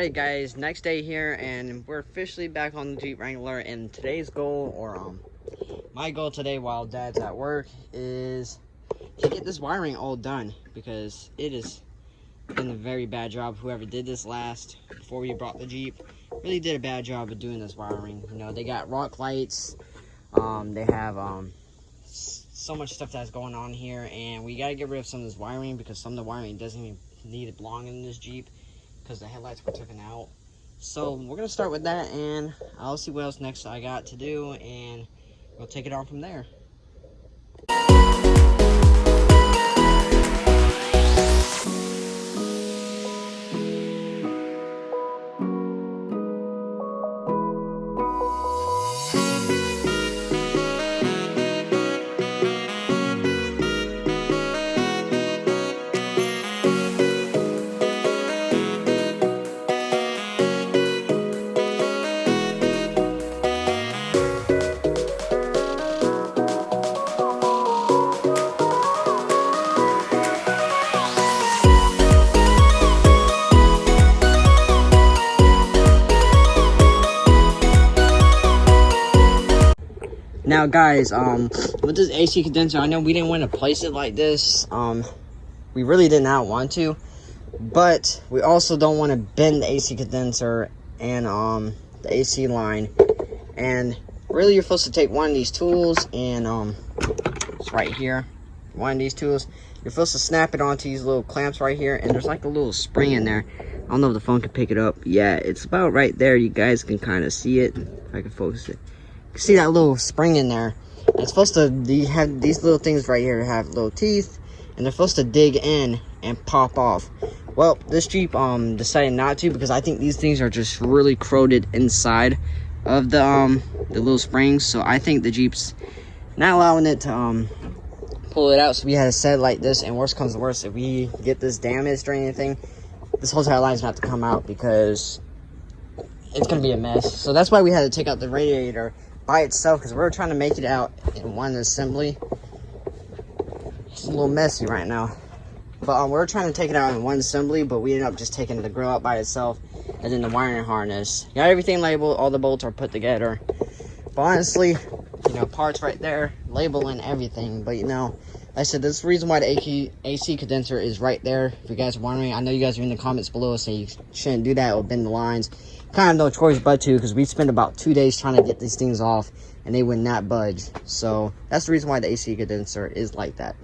Alright guys, next day here, and we're officially back on the Jeep Wrangler, and today's goal, or my goal today while Dad's at work, is to get this wiring all done, because it has been a very bad job. Whoever did this last, before we brought the Jeep, really did a bad job of doing this wiring. You know, they got rock lights, they have so much stuff that's going on here, and we gotta get rid of some of this wiring, because some of the wiring doesn't even need to belong in this Jeep, because the headlights were taken out. So we're gonna start with that, and I'll see what else next I got to do, and we'll take it on from there. Now guys, with this AC condenser, I know we didn't want to place it like this. We really did not want to, but we also don't want to bend the AC condenser and the AC line. And really, you're supposed to take one of these tools, and it's right here, one of these tools. You're supposed to snap it onto these little clamps right here, and there's like a little spring in there. I don't know if the phone can pick it up. Yeah, it's about right there. You guys can kind of see it, if I can focus it. See that little spring in there? It's supposed to have these little things right here, have little teeth, and they're supposed to dig in and pop off. Well, this Jeep decided not to, because I think these things are just really corroded inside of the little springs. So I think the Jeep's not allowing it to pull it out. So we had to set it like this, and worst comes to worst, if we get this damaged or anything, this whole entire line's gonna have to come out, because it's gonna be a mess. So that's why we had to take out the radiator by itself, because we're trying to make it out in one assembly. It's a little messy right now, but we're trying to take it out in one assembly, but we ended up just taking the grill out by itself, and then the wiring harness. Got everything labeled, all the bolts are put together, but honestly, you know, parts right there, label and everything. But you know, like I said, this is the reason why the AC condenser is right there, if you guys are wondering. I know you guys are in the comments below saying you shouldn't do that or bend the lines. Kind of no choice but to, because we spent about 2 days trying to get these things off, and they would not budge. So that's the reason why the AC condenser is like that.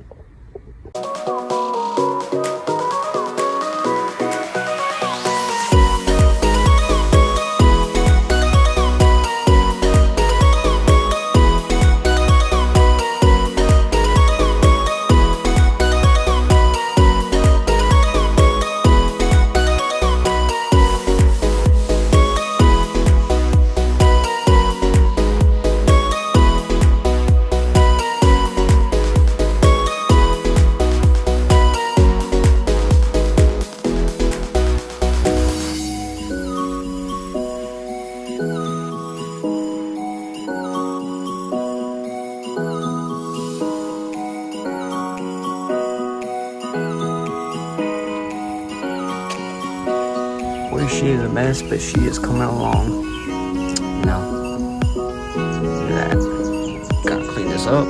She is a mess, but she is coming along. You know, look at that. Gotta clean this up.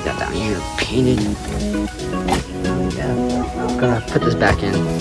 Got down here painted. Yeah, I'm gonna put this back in.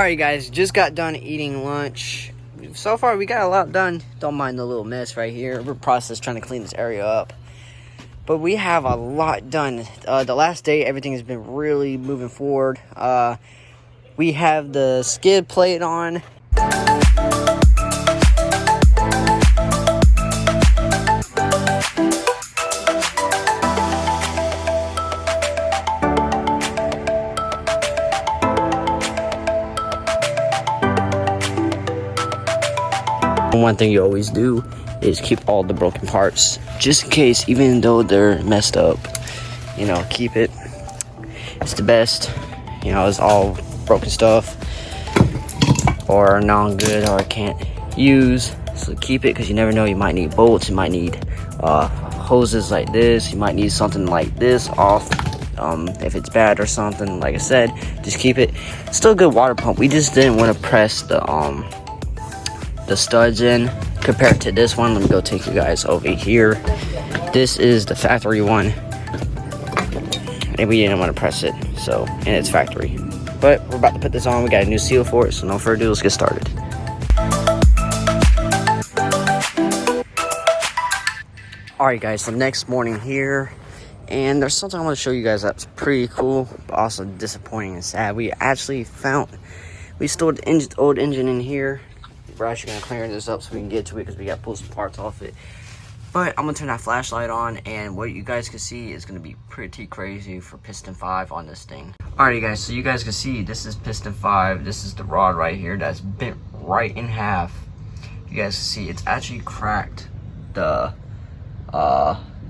Alright guys, just got done eating lunch. So far we got a lot done. Don't mind the little mess right here. We're processing trying to clean this area up. But we have a lot done. The last day everything has been really moving forward. We have the skid plate on. One thing you always do is keep all the broken parts, just in case, even though they're messed up, you know, keep it. It's the best. You know, it's all broken stuff or non-good or can't use, so keep it, because you never know, you might need bolts, you might need hoses like this, you might need something like this off if it's bad or something. Like I said, just keep it. Still a good water pump. We just didn't want to press the studs in compared to this one. Let me go take you guys over here. This is the factory one, and we didn't want to press it, so, and it's factory. But we're about to put this on. We got a new seal for it, so no further ado, let's get started. Alright guys, so next morning here, and there's something I want to show you guys that's pretty cool, but also disappointing and sad. We stored the old engine in here. We're actually going to clear this up so we can get to it, because we got to pull some parts off it. But I'm going to turn that flashlight on, and what you guys can see is going to be pretty crazy for piston 5 on this thing. Alrighty guys, so you guys can see this is piston 5. This is the rod right here that's bent right in half. You guys can see it's actually cracked. The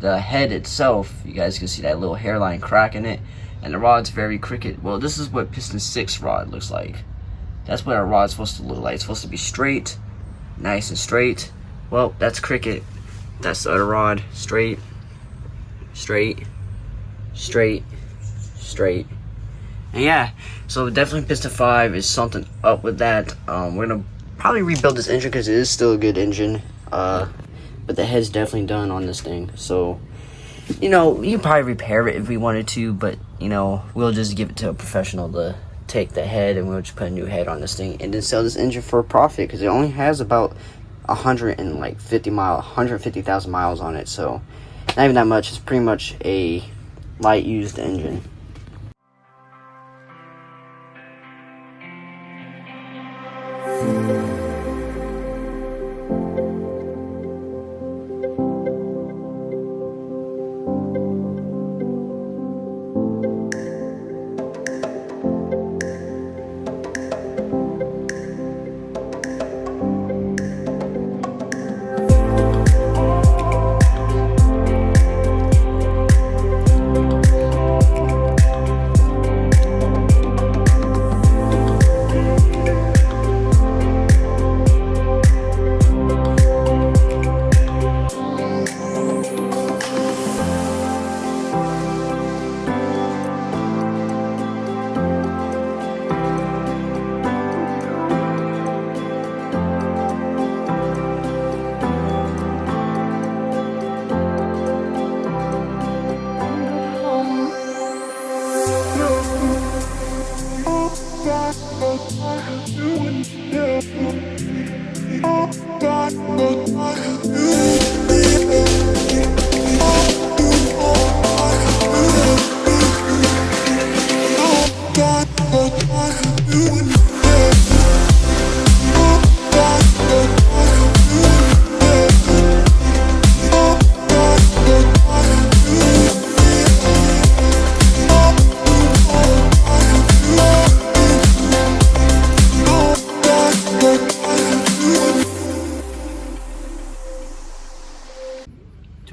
head itself, you guys can see that little hairline crack in it, and the rod's very crooked. Well, this is what piston 6 rod looks like. That's what our rod's supposed to look like. It's supposed to be straight, nice and straight. Well, that's crooked. That's the other rod. Straight, straight, straight, straight. And yeah, so definitely piston 5 is something up with that. We're gonna probably rebuild this engine because it is still a good engine. But the head's definitely done on this thing. So, you know, you can probably repair it if we wanted to, but you know, we'll just give it to a professional to take the head, and we'll just put a new head on this thing and then sell this engine for a profit, because it only has about 150,000 miles on it, so not even that much. It's pretty much a light used engine.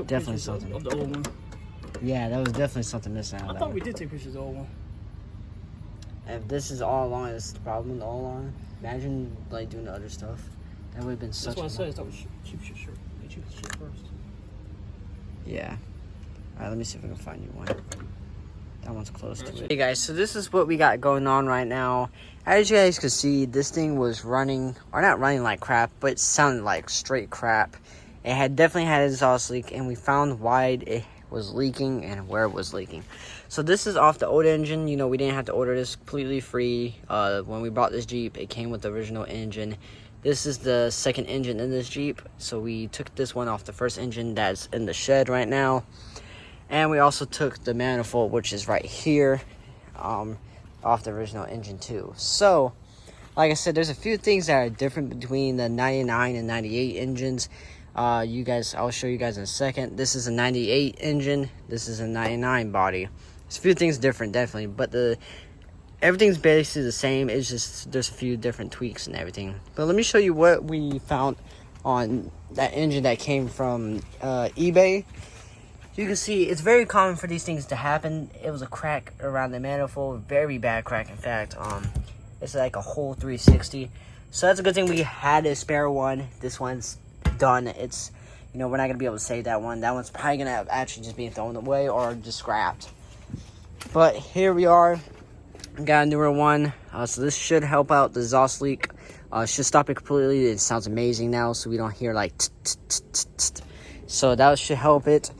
Definitely something. Of the old one. Yeah, that was definitely something missing out of I that thought one. we did take pictures of the old one. If this is all along, this is the problem all along. Imagine like doing the other stuff. That would have been such. That's why I said that was cheap shit. Get cheap shit first. Yeah. All right, let me see if I can find you one. That one's close to it. Hey guys, so this is what we got going on right now. As you guys can see, this thing was running, or not running like crap, but it sounded like straight crap. It definitely had an exhaust leak, and we found why it was leaking and where it was leaking. So this is off the old engine. You know, we didn't have to order this, completely free. When we bought this Jeep, it came with the original engine. This is the second engine in this Jeep. So we took this one off the first engine that's in the shed right now. And we also took the manifold, which is right here, off the original engine too. So, like I said, there's a few things that are different between the 99 and 98 engines. I'll show you guys in a second. This is a 98 engine. This is a 99 body. There's a few things different, definitely, but everything's basically the same. It's just there's a few different tweaks and everything. But let me show you what we found on that engine that came from eBay. You can see it's very common for these things to happen. It was a crack around the manifold, very bad crack. In fact, it's like a whole 360. So that's a good thing we had a spare one. This one's done. It's, you know, we're not gonna be able to save that one. That one's probably gonna actually just be thrown away or just scrapped. But here we are. Got a newer one. So this should help out the exhaust leak. Should stop it completely. It sounds amazing now, so we don't hear like so that should help it.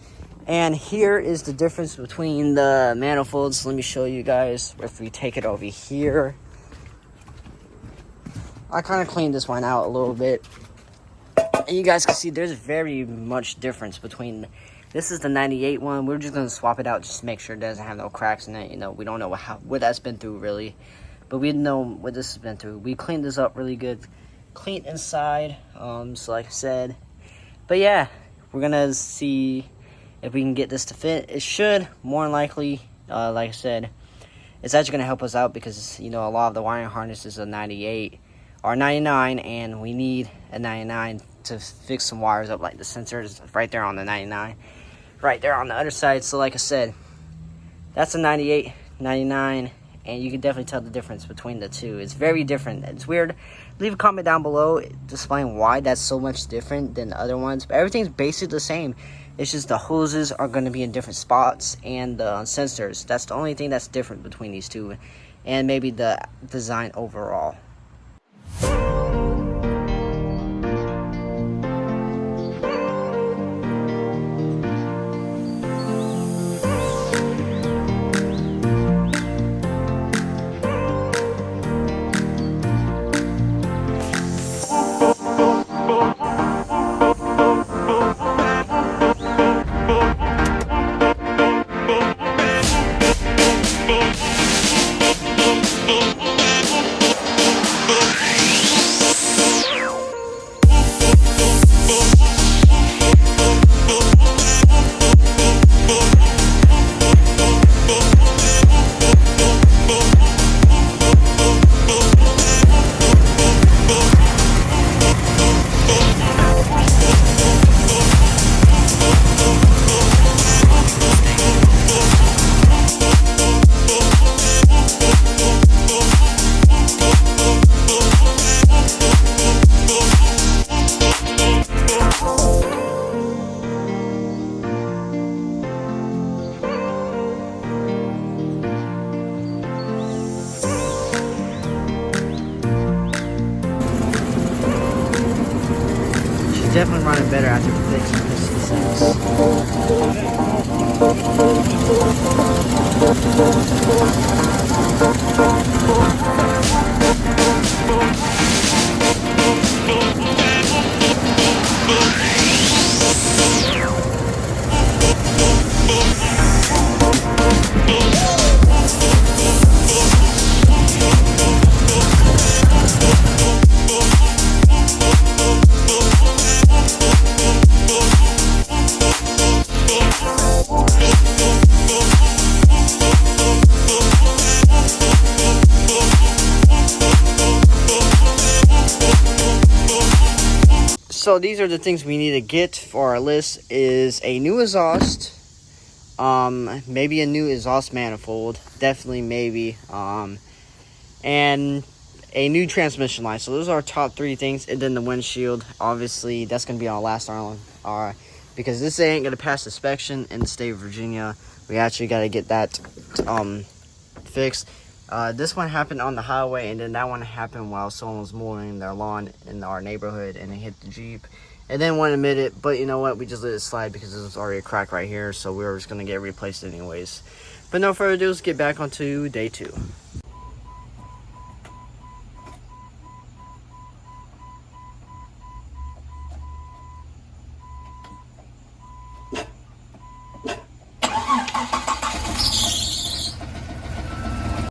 And here is the difference between the manifolds. Let me show you guys. If we take it over here, I kind of cleaned this one out a little bit. And you guys can see there's very much difference between, this is the 98 one. We're just going to swap it out just to make sure it doesn't have no cracks in it. You know, we don't know what that's been through really. But we know what this has been through. We cleaned this up really good. Clean inside, so like I said. But yeah, we're going to see if we can get this to fit. It should, more than likely, like I said, it's actually going to help us out because, you know, a lot of the wiring harnesses are 98 or 99, and we need a 99 to fix some wires up, like the sensors right there on the 99, right there on the other side. So like I said, that's a 98, 99, and you can definitely tell the difference between the two. It's very different. It's weird. Leave a comment down below displaying why that's so much different than the other ones. But everything's basically the same. It's just the hoses are going to be in different spots, and the sensors. That's the only thing that's different between these two, and maybe the design overall. Definitely running better after fixing this So these are the things we need to get for our list: is a new exhaust, maybe a new exhaust manifold, definitely maybe, and a new transmission line. So those are our top three things. And then the windshield, obviously that's gonna be our last one, because this ain't gonna pass inspection in the state of Virginia. We actually got to get that fixed. This one happened on the highway, and then that one happened while someone was mowing their lawn in our neighborhood, and it hit the Jeep. And then won't admit it, but you know what? We just let it slide because it was already a crack right here, so we were just gonna get it replaced anyways. But no further ado, let's get back onto day 2.